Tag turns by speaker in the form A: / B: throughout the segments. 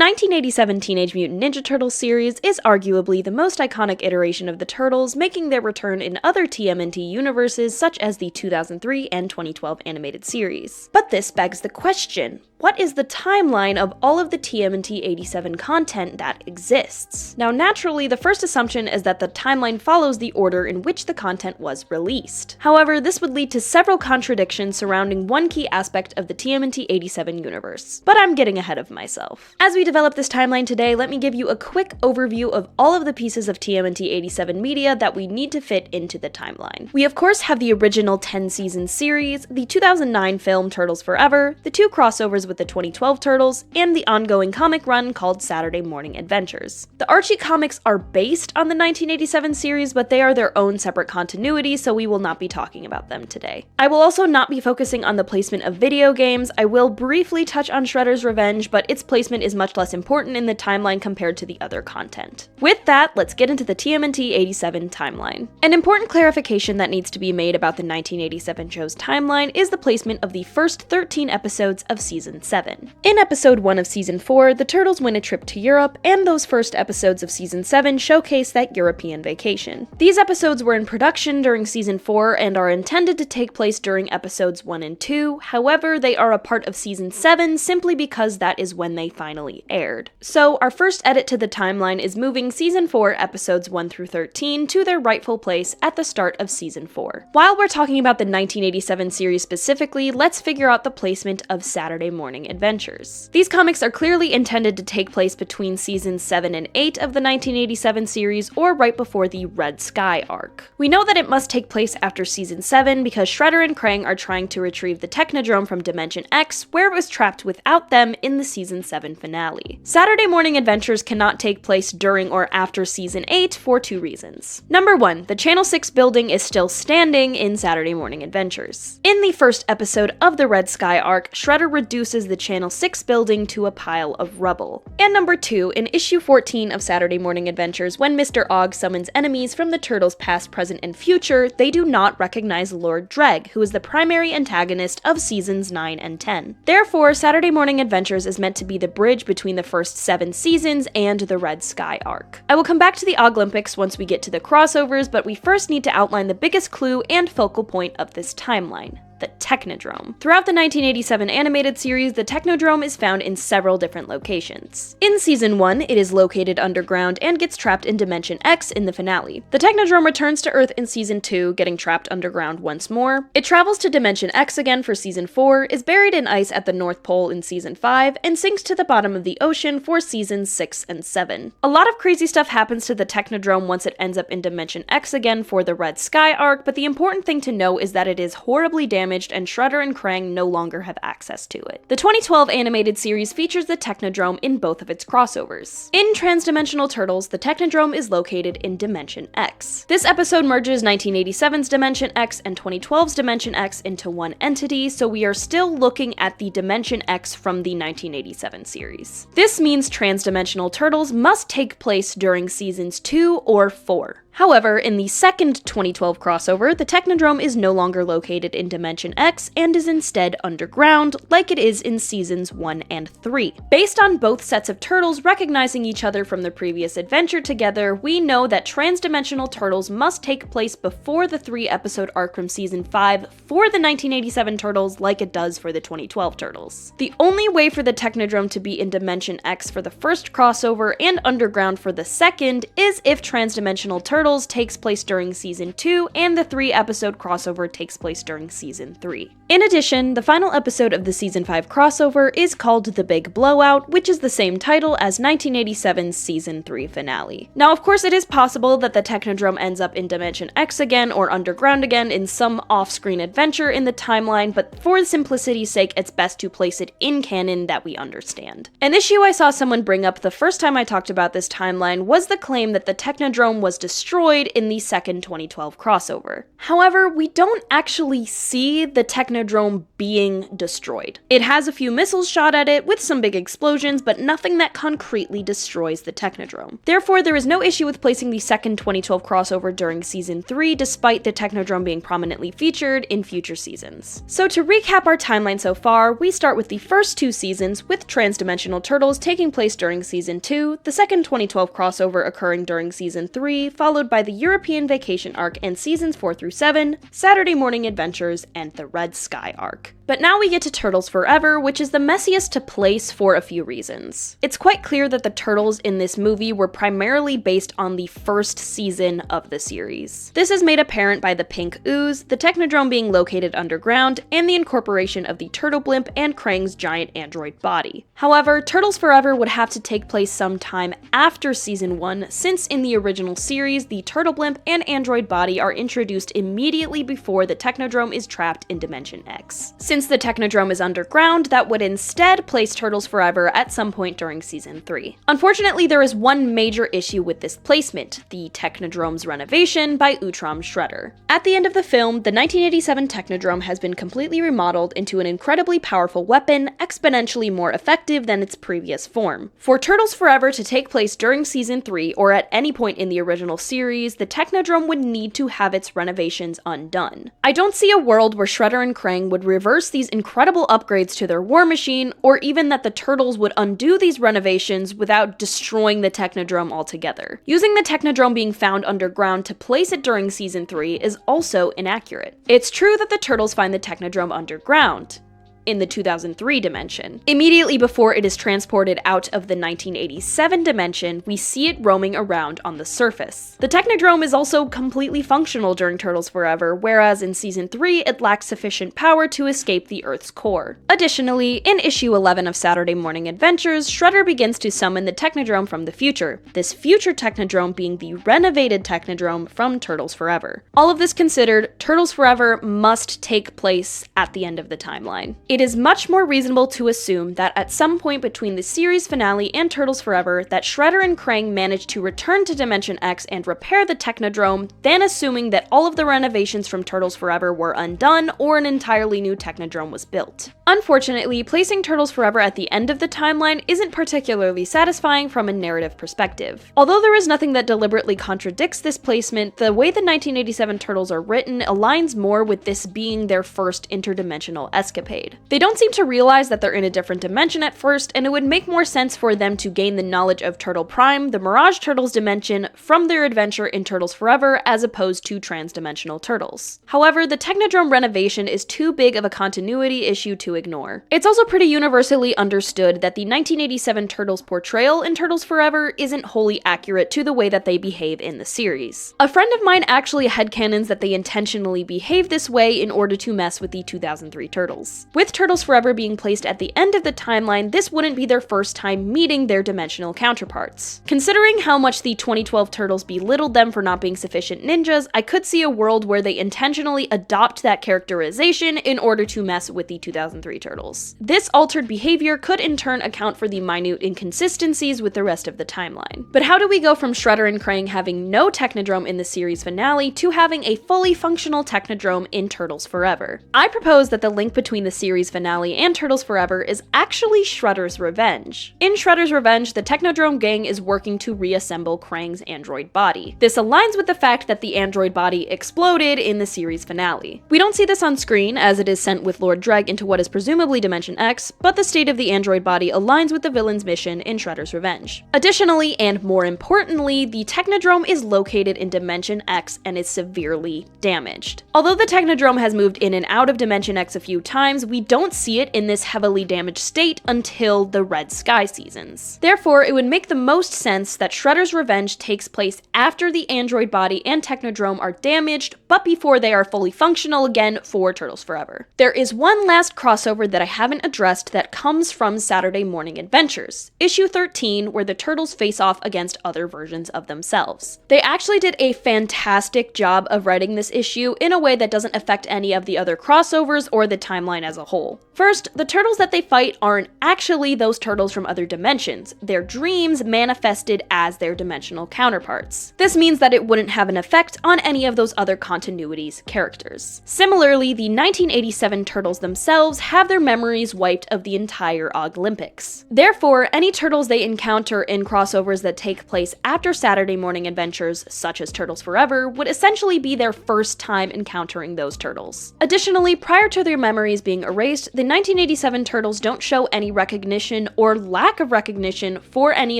A: 1987 Teenage Mutant Ninja Turtles series is arguably the most iconic iteration of the Turtles, making their return in other TMNT universes such as the 2003 and 2012 animated series. But this begs the question, what is the timeline of all of the TMNT 87 content that exists? Now naturally, the first assumption is that the timeline follows the order in which the content was released. However, this would lead to several contradictions surrounding one key aspect of the TMNT 87 universe. But I'm getting ahead of myself. As we develop this timeline today, let me give you a quick overview of all of the pieces of TMNT 87 media that we need to fit into the timeline. We of course have the original 10-season series, the 2009 film Turtles Forever, the 2 crossovers with the 2012 Turtles, and the ongoing comic run called Saturday Morning Adventures. The Archie comics are based on the 1987 series, but they are their own separate continuity, so we will not be talking about them today. I will also not be focusing on the placement of video games. I will briefly touch on Shredder's Revenge, but its placement is much less important in the timeline compared to the other content. With that, let's get into the TMNT 87 timeline. An important clarification that needs to be made about the 1987 show's timeline is the placement of the first 13 episodes of Season 7. In episode 1 of Season 4, the Turtles win a trip to Europe, and those first episodes of Season 7 showcase that European vacation. These episodes were in production during Season 4 and are intended to take place during episodes 1 and 2, however, they are a part of Season 7 simply because that is when they finally aired. So our first edit to the timeline is moving Season 4 episodes 1 through 13 to their rightful place at the start of Season 4. While we're talking about the 1987 series specifically, let's figure out the placement of Saturday Morning Adventures. These comics are clearly intended to take place between Seasons 7 and 8 of the 1987 series or right before the Red Sky arc. We know that it must take place after Season 7 because Shredder and Krang are trying to retrieve the Technodrome from Dimension X, where it was trapped without them in the Season 7 finale. Saturday Morning Adventures cannot take place during or after Season 8 for 2 reasons. Number 1, the Channel 6 building is still standing in Saturday Morning Adventures. In the first episode of the Red Sky arc, Shredder reduces the Channel 6 building to a pile of rubble. And number 2, in issue 14 of Saturday Morning Adventures, when Mr. Ogg summons enemies from the Turtles' past, present, and future, they do not recognize Lord Dreg, who is the primary antagonist of Seasons 9 and 10. Therefore, Saturday Morning Adventures is meant to be the bridge between the first 7 seasons and the Red Sky arc. I will come back to the Ogglympics once we get to the crossovers, but we first need to outline the biggest clue and focal point of this timeline: the Technodrome. Throughout the 1987 animated series, the Technodrome is found in several different locations. In Season 1, it is located underground and gets trapped in Dimension X in the finale. The Technodrome returns to Earth in Season 2, getting trapped underground once more. It travels to Dimension X again for Season 4, is buried in ice at the North Pole in Season 5, and sinks to the bottom of the ocean for Seasons 6 and 7. A lot of crazy stuff happens to the Technodrome once it ends up in Dimension X again for the Red Sky arc, but the important thing to know is that it is horribly damaged and Shredder and Krang no longer have access to it. The 2012 animated series features the Technodrome in both of its crossovers. In Transdimensional Turtles, the Technodrome is located in Dimension X. This episode merges 1987's Dimension X and 2012's Dimension X into one entity, so we are still looking at the Dimension X from the 1987 series. This means Transdimensional Turtles must take place during Seasons 2 or 4. However, in the second 2012 crossover, the Technodrome is no longer located in Dimension X and is instead underground, like it is in Seasons 1 and 3. Based on both sets of turtles recognizing each other from the previous adventure together, we know that Transdimensional Turtles must take place before the 3-episode arc from Season 5 for the 1987 Turtles, like it does for the 2012 Turtles. The only way for the Technodrome to be in Dimension X for the first crossover and underground for the second is if Transdimensional Turtles takes place during Season 2 and the 3-episode crossover takes place during Season 3. In addition, the final episode of the Season 5 crossover is called The Big Blowout, which is the same title as 1987's Season 3 finale. Now, of course, it is possible that the Technodrome ends up in Dimension X again or underground again in some off-screen adventure in the timeline, but for simplicity's sake, it's best to place it in canon that we understand. An issue I saw someone bring up the first time I talked about this timeline was the claim that the Technodrome was destroyed destroyed in the second 2012 crossover. However, we don't actually see the Technodrome being destroyed. It has a few missiles shot at it with some big explosions, but nothing that concretely destroys the Technodrome. Therefore, there is no issue with placing the second 2012 crossover during Season 3, despite the Technodrome being prominently featured in future seasons. So to recap our timeline so far, we start with the first 2 seasons, with Transdimensional Turtles taking place during Season 2, the second 2012 crossover occurring during Season 3, followed by the European Vacation arc and Seasons 4 through 7, Saturday Morning Adventures, and the Red Sky arc. But now we get to Turtles Forever, which is the messiest to place for a few reasons. It's quite clear that the Turtles in this movie were primarily based on the first season of the series. This is made apparent by the pink ooze, the Technodrome being located underground, and the incorporation of the Turtle Blimp and Krang's giant android body. However, Turtles Forever would have to take place sometime after Season 1, since in the original series, the Turtle Blimp and android body are introduced immediately before the Technodrome is trapped in Dimension X. Since the Technodrome is underground, that would instead place Turtles Forever at some point during Season 3. Unfortunately, there is one major issue with this placement, the Technodrome's renovation by Utrom Shredder. At the end of the film, the 1987 Technodrome has been completely remodeled into an incredibly powerful weapon, exponentially more effective than its previous form. For Turtles Forever to take place during Season 3, or at any point in the original series, the Technodrome would need to have its renovations undone. I don't see a world where Shredder and Krang would reverse these incredible upgrades to their war machine, or even that the Turtles would undo these renovations without destroying the Technodrome altogether. Using the Technodrome being found underground to place it during Season 3 is also inaccurate. It's true that the Turtles find the Technodrome underground, in the 2003 dimension. Immediately before it is transported out of the 1987 dimension, we see it roaming around on the surface. The Technodrome is also completely functional during Turtles Forever, whereas in Season 3 it lacks sufficient power to escape the Earth's core. Additionally, in issue 11 of Saturday Morning Adventures, Shredder begins to summon the Technodrome from the future, this future Technodrome being the renovated Technodrome from Turtles Forever. All of this considered, Turtles Forever must take place at the end of the timeline. It is much more reasonable to assume that at some point between the series finale and Turtles Forever that Shredder and Krang managed to return to Dimension X and repair the Technodrome, than assuming that all of the renovations from Turtles Forever were undone or an entirely new Technodrome was built. Unfortunately, placing Turtles Forever at the end of the timeline isn't particularly satisfying from a narrative perspective. Although there is nothing that deliberately contradicts this placement, the way the 1987 Turtles are written aligns more with this being their first interdimensional escapade. They don't seem to realize that they're in a different dimension at first, and it would make more sense for them to gain the knowledge of Turtle Prime, the Mirage Turtles dimension, from their adventure in Turtles Forever as opposed to Transdimensional Turtles. However, the Technodrome renovation is too big of a continuity issue to ignore. It's also pretty universally understood that the 1987 Turtles portrayal in Turtles Forever isn't wholly accurate to the way that they behave in the series. A friend of mine actually headcanons that they intentionally behave this way in order to mess with the 2003 Turtles. With Turtles Forever being placed at the end of the timeline, this wouldn't be their first time meeting their dimensional counterparts. Considering how much the 2012 Turtles belittled them for not being sufficient ninjas, I could see a world where they intentionally adopt that characterization in order to mess with the 2003 Turtles. This altered behavior could in turn account for the minute inconsistencies with the rest of the timeline. But how do we go from Shredder and Krang having no Technodrome in the series finale to having a fully functional Technodrome in Turtles Forever? I propose that the link between the series finale and Turtles Forever is actually Shredder's revenge. In Shredder's revenge, the Technodrome gang is working to reassemble Krang's android body. This aligns with the fact that the android body exploded in the series finale. We don't see this on screen, as it is sent with Lord Dreg into what is presumably Dimension X, but the state of the android body aligns with the villain's mission in Shredder's revenge. Additionally, and more importantly, the Technodrome is located in Dimension X and is severely damaged. Although the Technodrome has moved in and out of Dimension X a few times, we don't see it in this heavily damaged state until the Red Sky seasons. Therefore, it would make the most sense that Shredder's revenge takes place after the android body and Technodrome are damaged, but before they are fully functional again for Turtles Forever. There is one last crossover that I haven't addressed that comes from Saturday Morning Adventures, issue 13, where the Turtles face off against other versions of themselves. They actually did a fantastic job of writing this issue in a way that doesn't affect any of the other crossovers or the timeline as a whole. whole. First, the turtles that they fight aren't actually those turtles from other dimensions. They're dreams manifested as their dimensional counterparts. This means that it wouldn't have an effect on any of those other continuities characters. Similarly, the 1987 turtles themselves have their memories wiped of the entire Olympics. Therefore, any turtles they encounter in crossovers that take place after Saturday morning adventures, such as Turtles Forever, would essentially be their first time encountering those turtles. Additionally, prior to their memories being erased, the 1987 turtles don't show any recognition or lack of recognition for any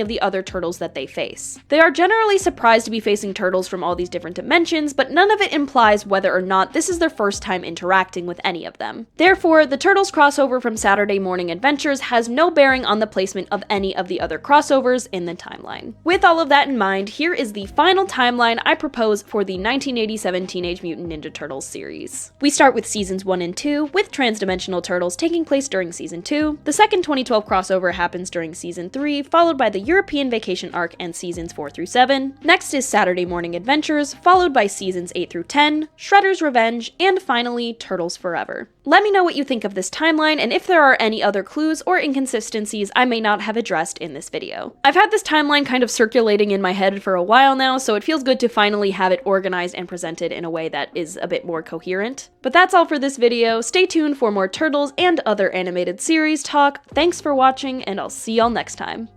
A: of the other turtles that they face. They are generally surprised to be facing turtles from all these different dimensions, but none of it implies whether or not this is their first time interacting with any of them. Therefore, the Turtles crossover from Saturday Morning Adventures has no bearing on the placement of any of the other crossovers in the timeline. With all of that in mind, here is the final timeline I propose for the 1987 Teenage Mutant Ninja Turtles series. We start with seasons 1 and 2, with Transdimensional Turtles taking place during season 2. The second 2012 crossover happens during season 3, followed by the European Vacation arc and seasons 4 through 7. Next is Saturday Morning Adventures, followed by seasons 8 through 10, Shredder's Revenge, and finally Turtles Forever. Let me know what you think of this timeline and if there are any other clues or inconsistencies I may not have addressed in this video. I've had this timeline kind of circulating in my head for a while now, so it feels good to finally have it organized and presented in a way that is a bit more coherent. But that's all for this video. Stay tuned for more Turtles and other animated series talk. Thanks for watching, and I'll see y'all next time.